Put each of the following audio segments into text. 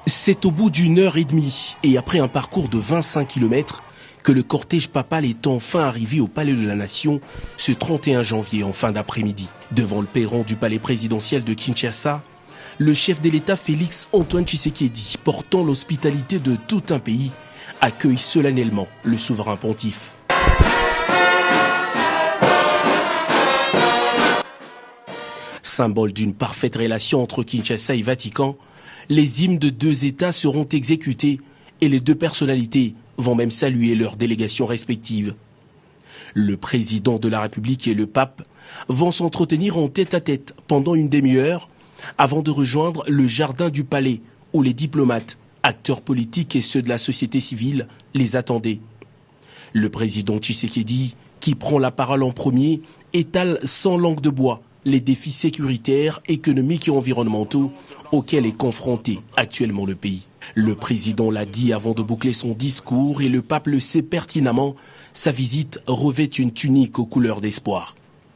C'est au bout d'1h30 et après un parcours de 25 km que le cortège papal est enfin arrivé au Palais de la Nation ce 31 janvier en fin d'après-midi. Devant le perron du palais présidentiel de Kinshasa, le chef de l'État Félix Antoine Tshisekedi, portant l'hospitalité de tout un pays, accueille solennellement le souverain pontife. Symbole d'une parfaite relation entre Kinshasa et Vatican, les hymnes de deux États seront exécutés et les deux personnalités vont même saluer leurs délégations respectives. Le président de la République et le pape vont s'entretenir en tête-à-tête pendant une demi-heure avant de rejoindre le jardin du palais où les diplomates, acteurs politiques et ceux de la société civile les attendaient. Le président Tshisekedi, qui prend la parole en premier, étale sans langue de bois les défis sécuritaires, économiques et environnementaux auxquels est confronté actuellement le pays. Le président l'a dit avant de boucler son discours et le pape le sait pertinemment, sa visite revêt une tunique aux couleurs d'espoir.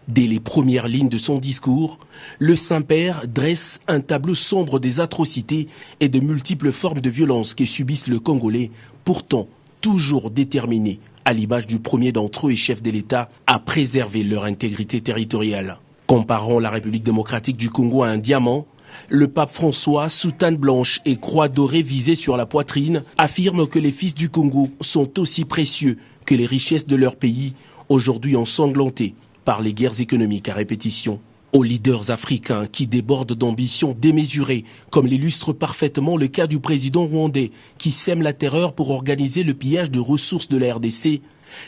Dès les premières lignes de son discours, le Saint-Père dresse un tableau sombre des atrocités et de multiples formes de violence que subissent les Congolais, pourtant toujours déterminés, à l'image du premier d'entre eux et chef de l'État, à préserver leur intégrité territoriale. Comparant la République démocratique du Congo à un diamant, le pape François, soutane blanche et croix dorée visée sur la poitrine, affirme que les fils du Congo sont aussi précieux que les richesses de leur pays, aujourd'hui ensanglantées par les guerres économiques à répétition. Aux leaders africains qui débordent d'ambitions démesurées, comme l'illustre parfaitement le cas du président rwandais qui sème la terreur pour organiser le pillage de ressources de la RDC,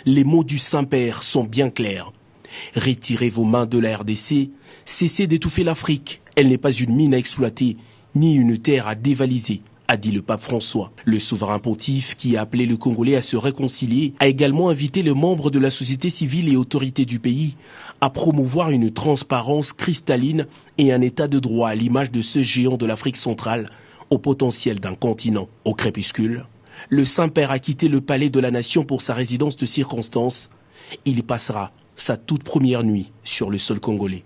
les mots du Saint-Père sont bien clairs. Retirez vos mains de la RDC, cessez d'étouffer l'Afrique. Elle n'est pas une mine à exploiter, ni une terre à dévaliser, a dit le pape François. Le souverain pontife, qui a appelé le Congolais à se réconcilier, a également invité les membres de la société civile et autorités du pays à promouvoir une transparence cristalline et un état de droit à l'image de ce géant de l'Afrique centrale, au potentiel d'un continent. Au crépuscule, le Saint-Père a quitté le palais de la Nation pour sa résidence de circonstance. Il y passera sa toute première nuit sur le sol congolais.